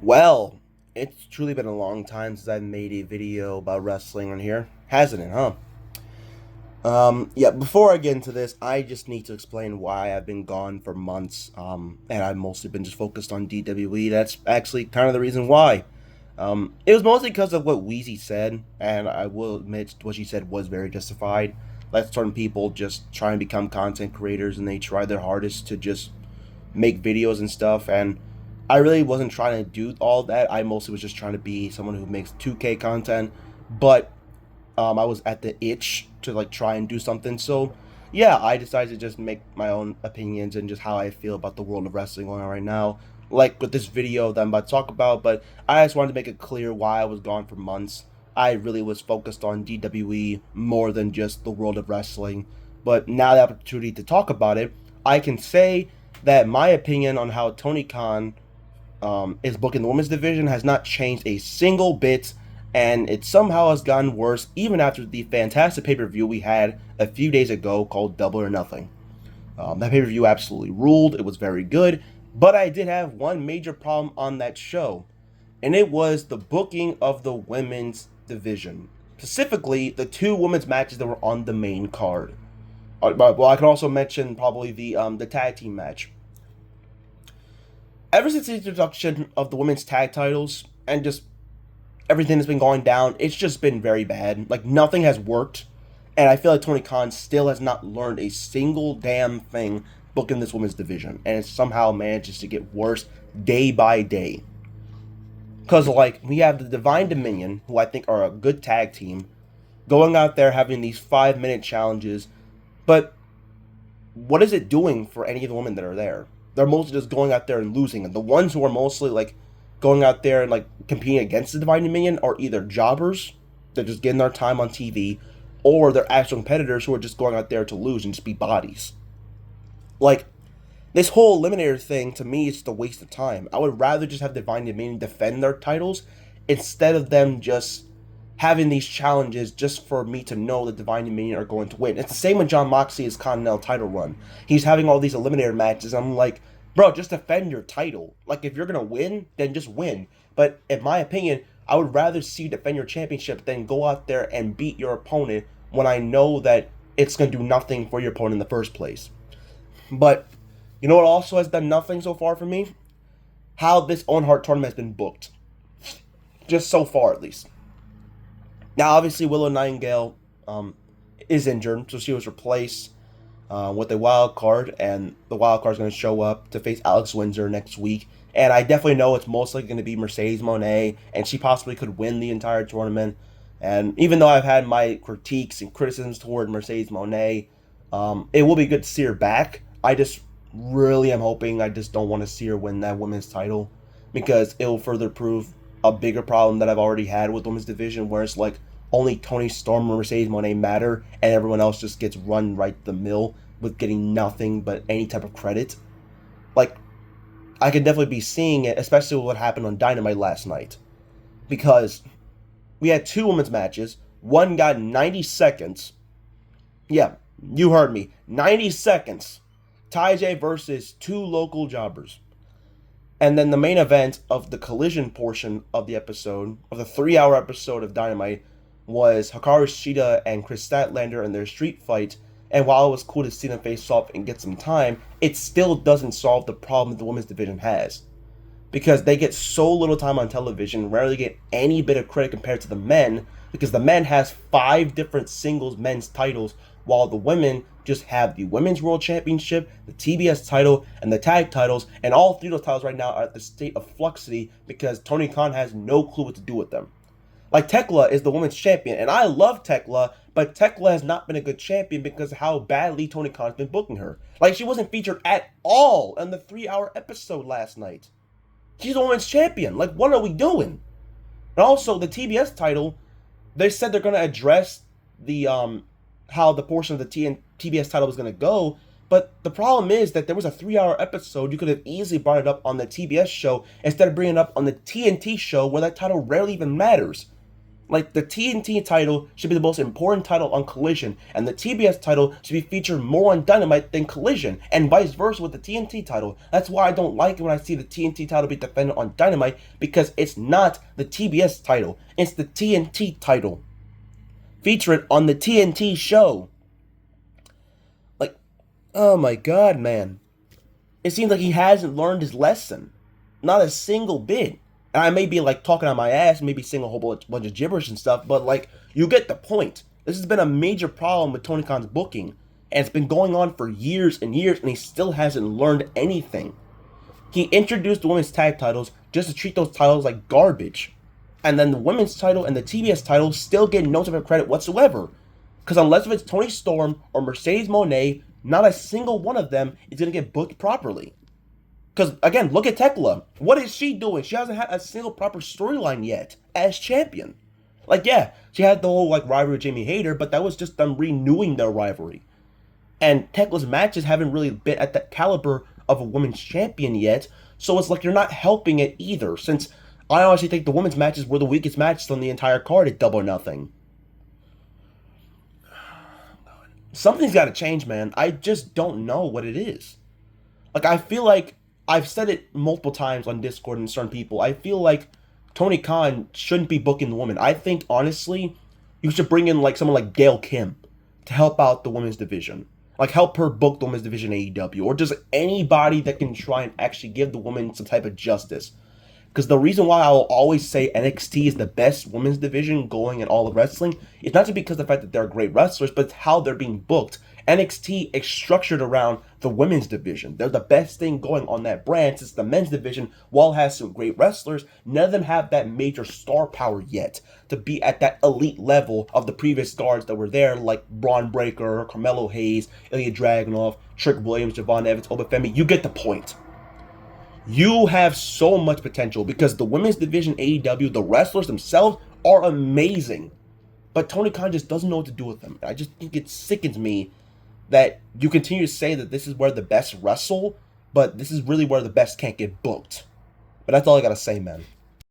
Well, it's truly been a long time since I've made a video about wrestling on here, hasn't it, huh? Yeah, before I get into this, I just need to explain why I've been gone for months, and I've mostly been just focused on DWE. That's actually kind of the reason why. It was mostly because of what Wheezy said, and I will admit what she said was very justified. Like certain people just try and become content creators, and they try their hardest to just make videos and stuff, and I really wasn't trying to do all that. I mostly was just trying to be someone who makes 2K content, but I was at the itch to like try and do something. So yeah, I decided to just make my own opinions and just how I feel about the world of wrestling going on right now. Like with this video that I'm about to talk about, but I just wanted to make it clear why I was gone for months. I really was focused on DWE more than just the world of wrestling. But now the opportunity to talk about it, I can say that my opinion on how Tony Khan is booking the women's division has not changed a single bit, and it somehow has gotten worse even after the fantastic pay per view we had a few days ago called Double or Nothing. That pay per view absolutely ruled, it was very good, but I did have one major problem on that show, and it was the booking of the women's division. Specifically, the two women's matches that were on the main card. Well, I can also mention probably the tag team match. Ever since the introduction of the women's tag titles and just everything that's been going down, it's just been very bad. Like nothing has worked, and I feel like Tony Khan still has not learned a single damn thing booking this women's division, and it somehow manages to get worse day by day. Because like we have the Divine Dominion, who I think are a good tag team, going out there having these 5 minute challenges, but what is it doing for any of the women that are there? They're mostly just going out there and losing. And the ones who are mostly like going out there and like competing against the Divine Dominion are either jobbers, they're just getting their time on TV, or they're actual competitors who are just going out there to lose and just be bodies. Like, this whole Eliminator thing to me is just a waste of time. I would rather just have Divine Dominion defend their titles instead of them just having these challenges just for me to know that Divine Dominion are going to win. It's the same with John Moxley's Continental title run. He's having all these Eliminator matches. I'm like, bro, just defend your title. Like, if you're going to win, then just win. But in my opinion, I would rather see you defend your championship than go out there and beat your opponent when I know that it's going to do nothing for your opponent in the first place. But you know what also has done nothing so far for me? How this Owen Hart tournament has been booked. Just so far, at least. Now, obviously, Willow Nightingale is injured, so she was replaced with a wild card, and the wild card is going to show up to face Alex Windsor next week. And I definitely know it's most likely going to be Mercedes Moné, and she possibly could win the entire tournament. And even though I've had my critiques and criticisms toward Mercedes Moné, it will be good to see her back. I just really am hoping I just don't want to see her win that women's title because it will further prove a bigger problem that I've already had with women's division, where it's like only Tony Storm and Mercedes Moné matter, and everyone else just gets run right the mill with getting nothing but any type of credit. Like, I could definitely be seeing it, especially with what happened on Dynamite last night, because we had two women's matches. One got 90 seconds. Yeah, you heard me. 90 seconds. Ty versus two local jobbers. And then the main event of the collision portion of the episode, of the 3 hour episode of Dynamite, was Hikaru Shida and Chris Statlander in their street fight. And while it was cool to see them face off and get some time, it still doesn't solve the problem the women's division has. Because they get so little time on television, rarely get any bit of credit compared to the men, because the men has 5 different singles men's titles, while the women just have the Women's World Championship, the TBS title, and the tag titles, and all 3 of those titles right now are at the state of fluxity because Tony Khan has no clue what to do with them. Like, Tekla is the women's champion, and I love Tekla, but Tekla has not been a good champion because of how badly Tony Khan's been booking her. Like, she wasn't featured at all in the 3 hour episode last night. She's the women's champion. Like, what are we doing? And also, the TBS title, they said they're going to address the how the portion of the TBS title was going to go, but the problem is that there was a 3 hour episode. You could have easily brought it up on the TBS show instead of bringing it up on the TNT show where that title rarely even matters. Like, the TNT title should be the most important title on Collision, and the TBS title should be featured more on Dynamite than Collision, and vice versa with the TNT title. That's why I don't like it when I see the TNT title be defended on Dynamite, because it's not the TBS title, it's the TNT title. Feature it on the TNT show. Like, oh my god, man. It seems like he hasn't learned his lesson. Not a single bit. And I may be like talking on my ass, maybe saying a whole bunch of gibberish and stuff, but like, you get the point. This has been a major problem with Tony Khan's booking, and it's been going on for years and years, and he still hasn't learned anything. He introduced the women's tag titles just to treat those titles like garbage. And then the women's title and the TBS title still get no type of credit whatsoever. Because unless it's Toni Storm or Mercedes Moné, not a single one of them is going to get booked properly. Because, again, look at Tekla. What is she doing? She hasn't had a single proper storyline yet as champion. Like, yeah, she had the whole, like, rivalry with Jamie Hayter, but that was just them renewing their rivalry. And Tekla's matches haven't really been at that caliber of a women's champion yet, so it's like you're not helping it either, since I honestly think the women's matches were the weakest matches on the entire card at Double or Nothing. Something's got to change, man. I just don't know what it is. Like, I feel like I've said it multiple times on Discord and certain people. I feel like Tony Khan shouldn't be booking the women. I think, honestly, you should bring in, like, someone like Gail Kim to help out the women's division. Like, help her book the women's division AEW. Or just anybody that can try and actually give the women some type of justice. Because the reason why I will always say NXT is the best women's division going in all of wrestling is not just because of the fact that they're great wrestlers, but it's how they're being booked. NXT is structured around the women's division. They're the best thing going on that brand, since the men's division, while it has some great wrestlers, none of them have that major star power yet to be at that elite level of the previous stars that were there, like Braun Breaker, Carmelo Hayes, Ilya Dragunov, Trick Williams, Javon Evans, Obafemi. You get the point. You have so much potential because the women's division AEW, the wrestlers themselves are amazing. But Tony Khan just doesn't know what to do with them. I just think it sickens me that you continue to say that this is where the best wrestle, but this is really where the best can't get booked. But that's all I gotta say, man.